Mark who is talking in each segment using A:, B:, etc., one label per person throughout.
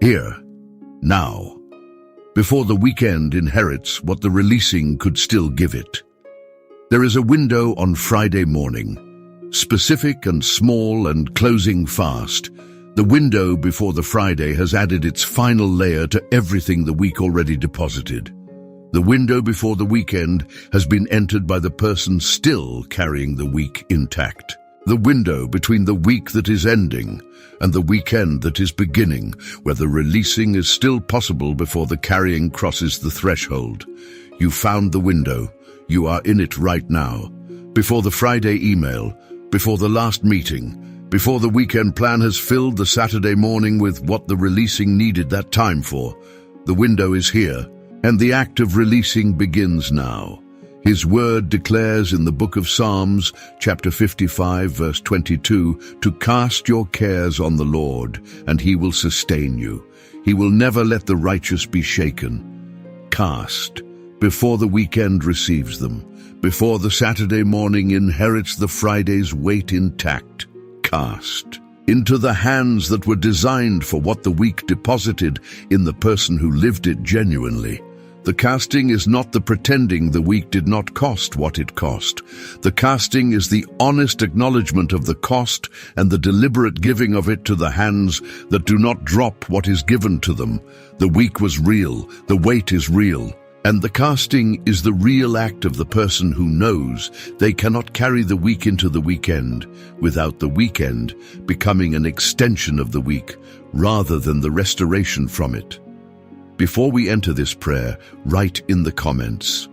A: Here, now, before the weekend inherits what the releasing could still give it. There is a window on Friday morning, specific and small and closing fast. The window before the Friday has added its final layer to everything the week already deposited. The window before the weekend has been entered by the person still carrying the week intact. The window between the week that is ending and the weekend that is beginning, where the releasing is still possible before the carrying crosses the threshold. You found the window. You are in it right now. Before the Friday email, before the last meeting, before the weekend plan has filled the Saturday morning with what the releasing needed that time for. The window is here, and the act of releasing begins now. His word declares in the book of Psalms, chapter 55, verse 22, to cast your cares on the Lord, and he will sustain you. He will never let the righteous be shaken. Cast, before the weekend receives them, before the Saturday morning inherits the Friday's weight intact. Cast into the hands that were designed for what the week deposited in the person who lived it genuinely. The casting is not the pretending the week did not cost what it cost. The casting is the honest acknowledgement of the cost and the deliberate giving of it to the hands that do not drop what is given to them. The week was real, the weight is real, and the casting is the real act of the person who knows they cannot carry the week into the weekend without the weekend becoming an extension of the week rather than the restoration from it. Before we enter this prayer, write in the comments,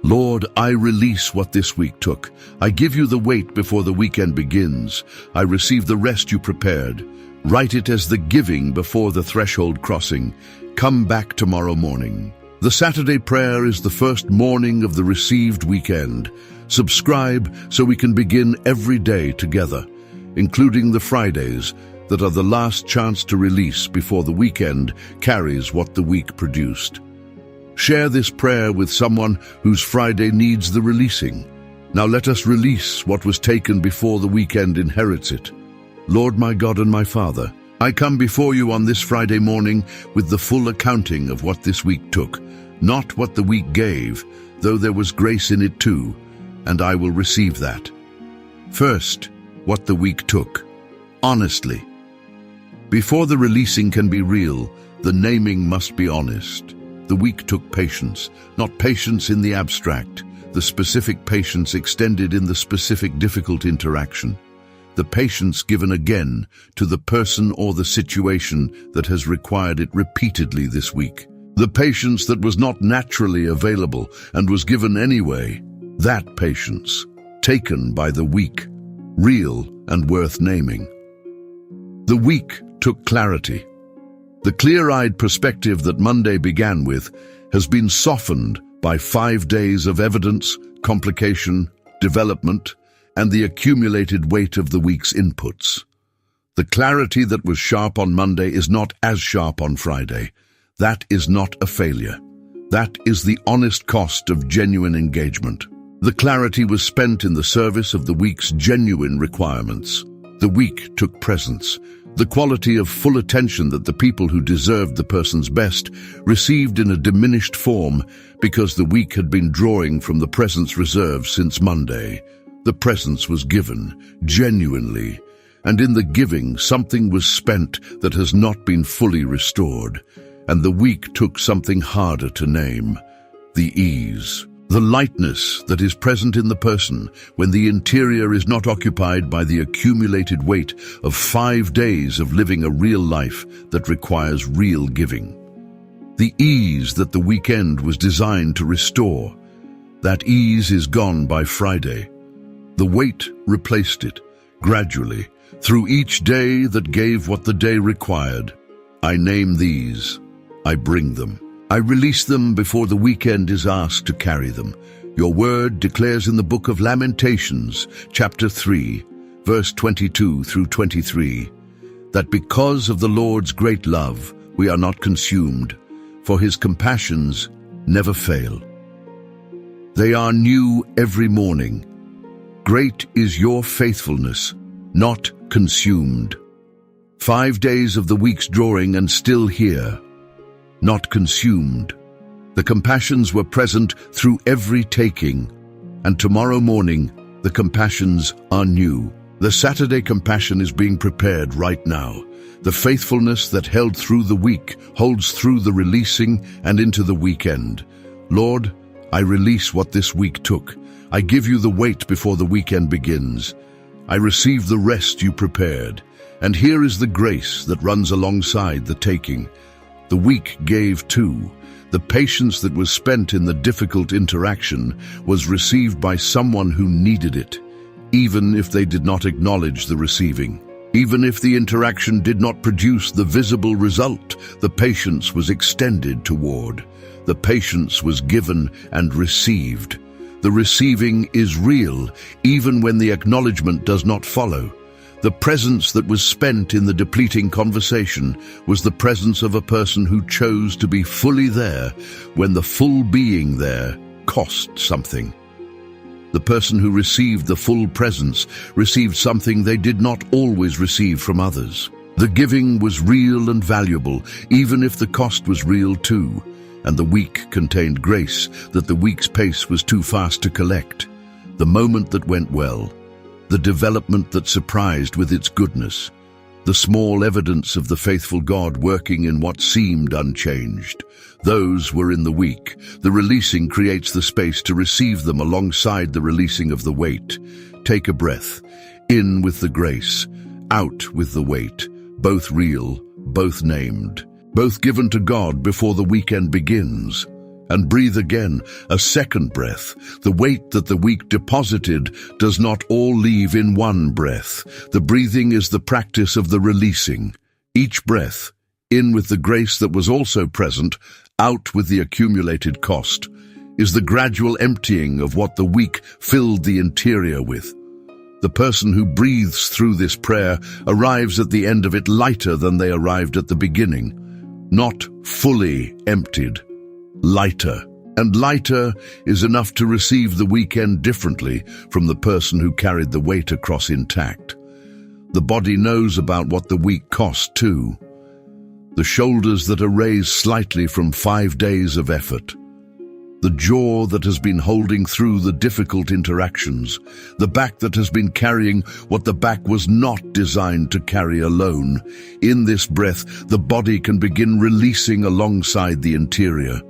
A: Lord, I release what this week took. I give you the weight before the weekend begins. I receive the rest you prepared. Write it as the giving before the threshold crossing. Come back tomorrow morning. The Saturday prayer is the first morning of the received weekend. Subscribe so we can begin every day together, including the Fridays, that are the last chance to release before the weekend carries what the week produced. Share this prayer with someone whose Friday needs the releasing. Now let us release what was taken before the weekend inherits it. Lord my God and my Father, I come before you on this Friday morning with the full accounting of what this week took, not what the week gave, though there was grace in it too, and I will receive that. First, what the week took, honestly. Before the releasing can be real, the naming must be honest. The week took patience, not patience in the abstract, the specific patience extended in the specific difficult interaction. The patience given again to the person or the situation that has required it repeatedly this week. The patience that was not naturally available and was given anyway. That patience, taken by the week, real and worth naming. The week took clarity. The clear-eyed perspective that Monday began with has been softened by 5 days of evidence, complication, development, and the accumulated weight of the week's inputs. The clarity that was sharp on Monday is not as sharp on Friday. That is not a failure. That is the honest cost of genuine engagement. The clarity was spent in the service of the week's genuine requirements. The week took presence. The quality of full attention that the people who deserved the person's best received in a diminished form because the week had been drawing from the presence reserved since Monday. The presence was given, genuinely, and in the giving something was spent that has not been fully restored, and the week took something harder to name, the ease. The lightness that is present in the person when the interior is not occupied by the accumulated weight of 5 days of living a real life that requires real giving. The ease that the weekend was designed to restore. That ease is gone by Friday. The weight replaced it, gradually, through each day that gave what the day required. I name these. I bring them. I release them before the weekend is asked to carry them. Your word declares in the book of Lamentations, chapter 3, verse 22 through 23, that because of the Lord's great love, we are not consumed, for his compassions never fail. They are new every morning. Great is your faithfulness, not consumed. 5 days of the week's drawing and still here, not consumed. The compassions were present through every taking, and tomorrow morning the compassions are new. The Saturday compassion is being prepared right now. The faithfulness that held through the week holds through the releasing and into the weekend. Lord, I release what this week took. I give you the weight before the weekend begins. I receive the rest you prepared. And here is the grace that runs alongside the taking. The week gave too. The patience that was spent in the difficult interaction was received by someone who needed it, even if they did not acknowledge the receiving. Even if the interaction did not produce the visible result, the patience was extended toward. The patience was given and received. The receiving is real, even when the acknowledgement does not follow. The presence that was spent in the depleting conversation was the presence of a person who chose to be fully there when the full being there cost something. The person who received the full presence received something they did not always receive from others. The giving was real and valuable, even if the cost was real too, and the week contained grace that the week's pace was too fast to collect. The moment that went well, the development that surprised with its goodness, the small evidence of the faithful God working in what seemed unchanged. Those were in the week. The releasing creates the space to receive them alongside the releasing of the weight. Take a breath. In with the grace, out with the weight. Both real, both named, both given to God before the weekend begins. And breathe again, a second breath. The weight that the week deposited does not all leave in one breath. The breathing is the practice of the releasing. Each breath, in with the grace that was also present, out with the accumulated cost, is the gradual emptying of what the week filled the interior with. The person who breathes through this prayer arrives at the end of it lighter than they arrived at the beginning. Not fully emptied, lighter. And lighter is enough to receive the weekend differently from the person who carried the weight across intact. The body knows about what the week cost too. The shoulders that are raised slightly from 5 days of effort. The jaw that has been holding through the difficult interactions. The back that has been carrying what the back was not designed to carry alone. In this breath, the body can begin releasing alongside the interior.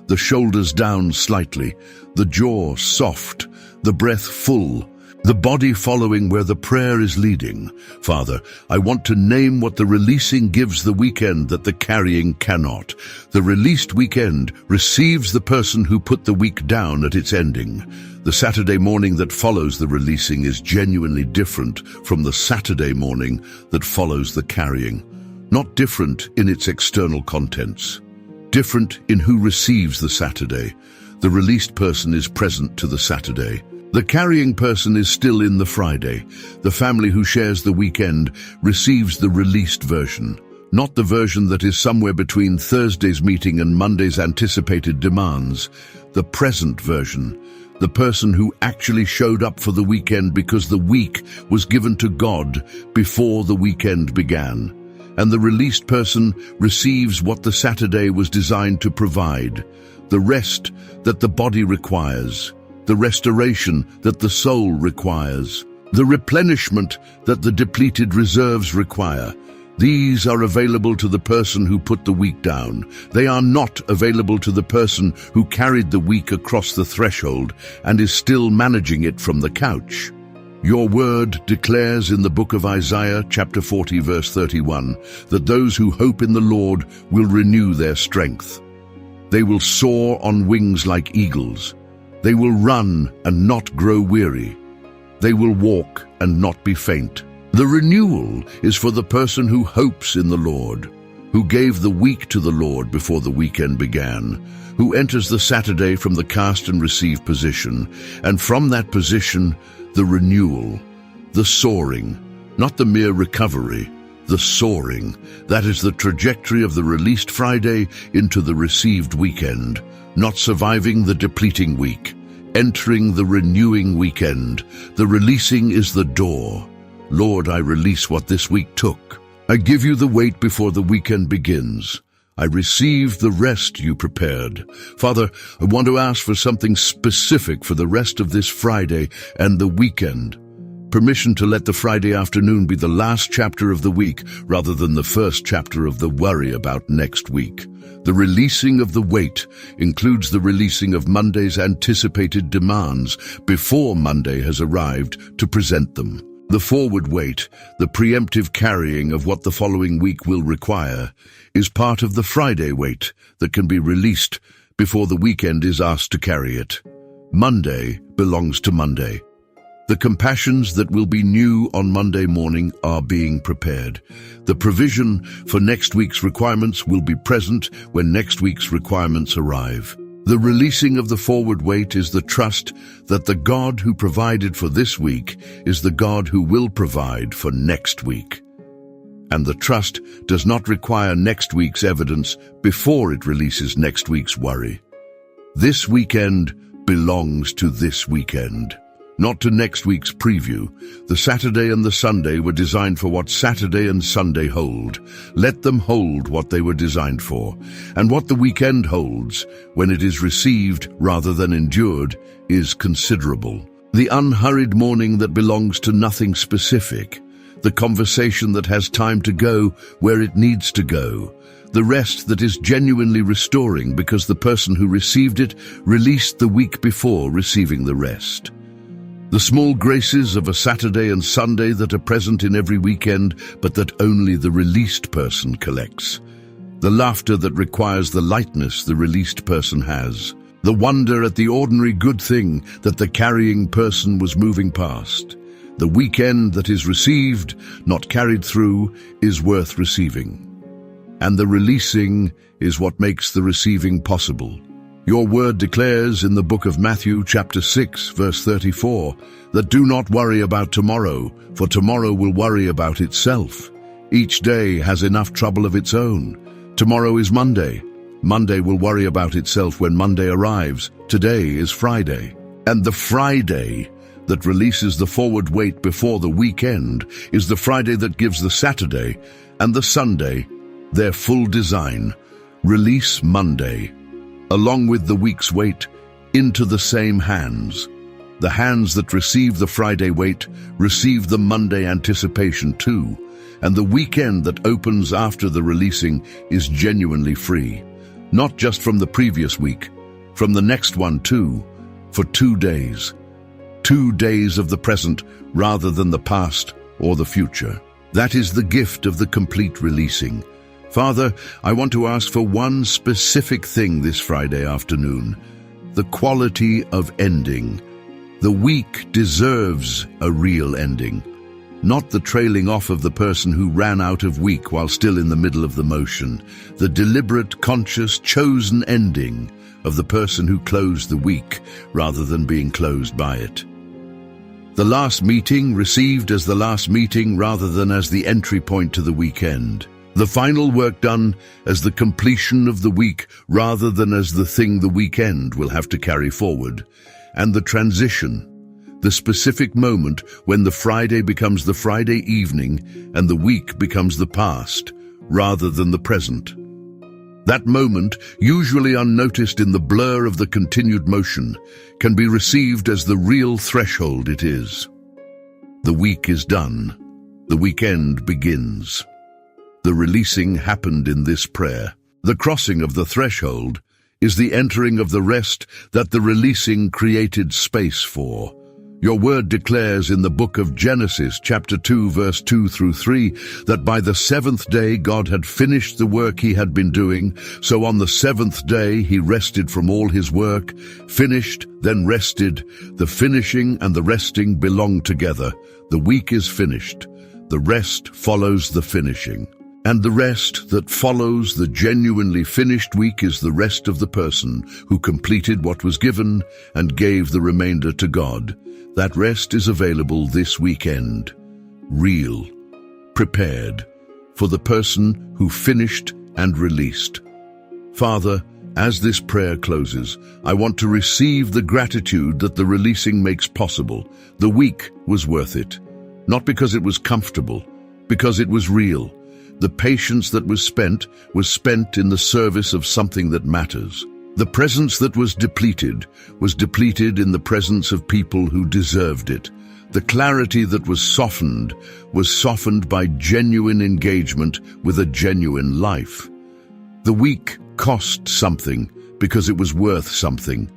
A: The shoulders down slightly, the jaw soft, the breath full, the body following where the prayer is leading. Father, I want to name what the releasing gives the weekend that the carrying cannot. The released weekend receives the person who put the week down at its ending. The Saturday morning that follows the releasing is genuinely different from the Saturday morning that follows the carrying. Not different in its external contents. Different in who receives the Saturday. The released person is present to the Saturday. The carrying person is still in the Friday. The family who shares the weekend receives the released version, not the version that is somewhere between Thursday's meeting and Monday's anticipated demands. The present version, the person who actually showed up for the weekend because the week was given to God before the weekend began. And the released person receives what the Saturday was designed to provide, the rest that the body requires, the restoration that the soul requires, the replenishment that the depleted reserves require. These are available to the person who put the week down. They are not available to the person who carried the week across the threshold and is still managing it from the couch. Your word declares in the book of Isaiah, chapter 40, verse 31, that those who hope in the Lord will renew their strength. They will soar on wings like eagles. They will run and not grow weary. They will walk and not be faint. The renewal is for the person who hopes in the Lord, who gave the week to the Lord before the weekend began, who enters the Saturday from the cast and receive position, and from that position, the renewal, the soaring, not the mere recovery, the soaring. That is the trajectory of the released Friday into the received weekend, not surviving the depleting week, entering the renewing weekend. The releasing is the door. Lord, I release what this week took. I give you the weight before the weekend begins. I receive the rest you prepared. Father, I want to ask for something specific for the rest of this Friday and the weekend. Permission to let the Friday afternoon be the last chapter of the week rather than the first chapter of the worry about next week. The releasing of the weight includes the releasing of Monday's anticipated demands before Monday has arrived to present them. The forward weight, the preemptive carrying of what the following week will require, is part of the Friday weight that can be released before the weekend is asked to carry it. Monday belongs to Monday. The compassions that will be new on Monday morning are being prepared. The provision for next week's requirements will be present when next week's requirements arrive. The releasing of the forward weight is the trust that the God who provided for this week is the God who will provide for next week. And the trust does not require next week's evidence before it releases next week's worry. This weekend belongs to this weekend, not to next week's preview. The Saturday and the Sunday were designed for what Saturday and Sunday hold. Let them hold what they were designed for. And what the weekend holds, when it is received rather than endured, is considerable. The unhurried morning that belongs to nothing specific. The conversation that has time to go where it needs to go. The rest that is genuinely restoring because the person who received it released the week before receiving the rest. The small graces of a Saturday and Sunday that are present in every weekend, but that only the released person collects. The laughter that requires the lightness the released person has. The wonder at the ordinary good thing that the carrying person was moving past. The weekend that is received, not carried through, is worth receiving. And the releasing is what makes the receiving possible. Your word declares in the book of Matthew chapter 6 verse 34 that do not worry about tomorrow, for tomorrow will worry about itself. Each day has enough trouble of its own. Tomorrow is Monday. Monday will worry about itself when Monday arrives. Today is Friday. And the Friday that releases the forward weight before the weekend is the Friday that gives the Saturday and the Sunday their full design. Release Monday, along with the week's weight, into the same hands. The hands that receive the Friday weight receive the Monday anticipation too, and the weekend that opens after the releasing is genuinely free, not just from the previous week, from the next one too, for 2 days. 2 days of the present rather than the past or the future. That is the gift of the complete releasing. Father, I want to ask for one specific thing this Friday afternoon: the quality of ending. The week deserves a real ending, not the trailing off of the person who ran out of week while still in the middle of the motion. The deliberate, conscious, chosen ending of the person who closed the week rather than being closed by it. The last meeting received as the last meeting rather than as the entry point to the weekend. The final work done as the completion of the week rather than as the thing the weekend will have to carry forward. And the transition, the specific moment when the Friday becomes the Friday evening and the week becomes the past rather than the present. That moment, usually unnoticed in the blur of the continued motion, can be received as the real threshold it is. The week is done. The weekend begins. The releasing happened in this prayer. The crossing of the threshold is the entering of the rest that the releasing created space for. Your word declares in the book of Genesis, chapter 2, verse 2 through 3, that by the seventh day God had finished the work he had been doing. So on the seventh day he rested from all his work, finished, then rested. The finishing and the resting belong together. The week is finished. The rest follows the finishing. And the rest that follows the genuinely finished week is the rest of the person who completed what was given and gave the remainder to God. That rest is available this weekend. Real, prepared, for the person who finished and released. Father, as this prayer closes, I want to receive the gratitude that the releasing makes possible. The week was worth it, not because it was comfortable, because it was real, The patience that was spent in the service of something that matters. The presence that was depleted in the presence of people who deserved it. The clarity that was softened by genuine engagement with a genuine life. The week cost something because it was worth something.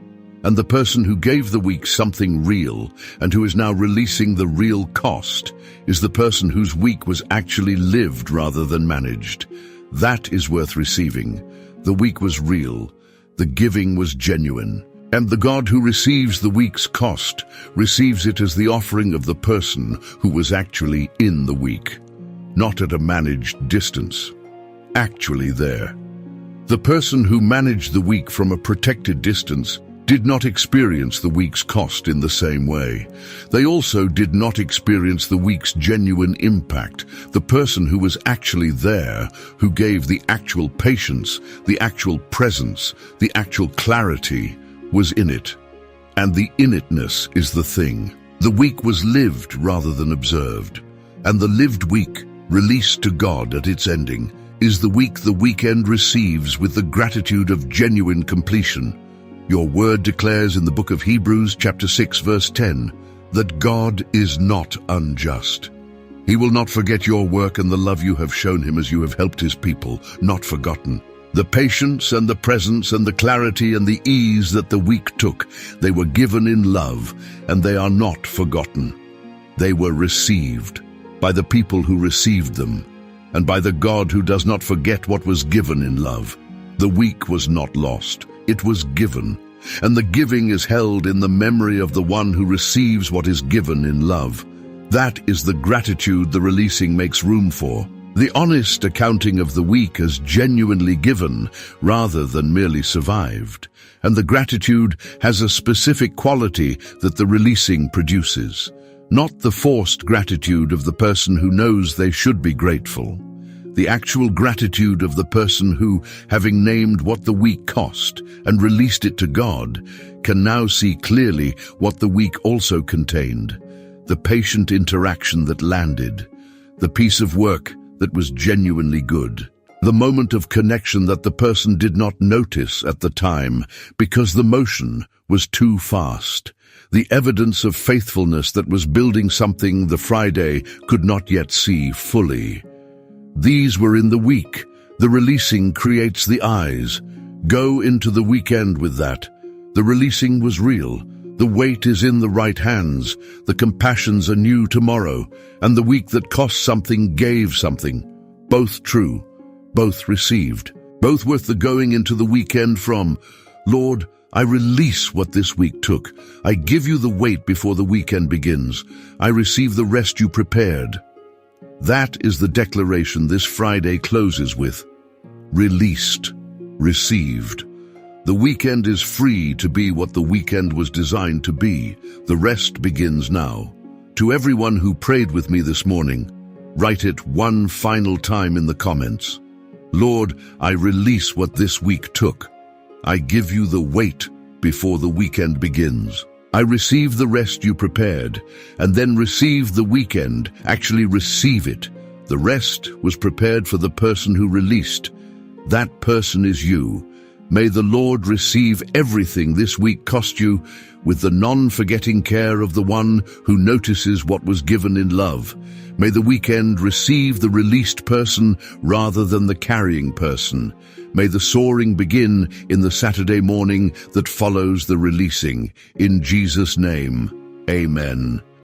A: And the person who gave the week something real and who is now releasing the real cost is the person whose week was actually lived rather than managed. That is worth receiving. The week was real. The giving was genuine. And the God who receives the week's cost receives it as the offering of the person who was actually in the week, not at a managed distance, actually there. The person who managed the week from a protected distance did not experience the week's cost in the same way. They also did not experience the week's genuine impact. The person who was actually there, who gave the actual patience, the actual presence, the actual clarity, was in it. And the in-itness is the thing. The week was lived rather than observed. And the lived week, released to God at its ending, is the week the weekend receives with the gratitude of genuine completion. Your word declares in the book of Hebrews chapter 6 verse 10 that God is not unjust. He will not forget your work and the love you have shown him as you have helped his people, not forgotten. The patience and the presence and the clarity and the ease that the week took, they were given in love, and they are not forgotten. They were received by the people who received them, and by the God who does not forget what was given in love. The week was not lost. It was given, and the giving is held in the memory of the one who receives what is given in love. That is the gratitude the releasing makes room for. The honest accounting of the week as genuinely given rather than merely survived. And the gratitude has a specific quality that the releasing produces, not the forced gratitude of the person who knows they should be grateful. The actual gratitude of the person who, having named what the week cost and released it to God, can now see clearly what the week also contained. The patient interaction that landed, the piece of work that was genuinely good, the moment of connection that the person did not notice at the time because the motion was too fast, the evidence of faithfulness that was building something the Friday could not yet see fully. These were in the week. The releasing creates the eyes. Go into the weekend with that. The releasing was real. The weight is in the right hands. The compassions are new tomorrow. And the week that cost something gave something. Both true, both received, both worth the going into the weekend from. Lord, I release what this week took. I give you the weight before the weekend begins. I receive the rest you prepared. That is the declaration this Friday closes with. Released, received. The weekend is free to be what the weekend was designed to be. The rest begins now. To everyone who prayed with me this morning, write it one final time in the comments. Lord, I release what this week took. I give you the weight before the weekend begins. I receive the rest you prepared, and then receive the weekend, actually receive it. The rest was prepared for the person who released. That person is you. May the Lord receive everything this week cost you with the non-forgetting care of the one who notices what was given in love. May the weekend receive the released person rather than the carrying person. May the soaring begin in the Saturday morning that follows the releasing. In Jesus' name, amen.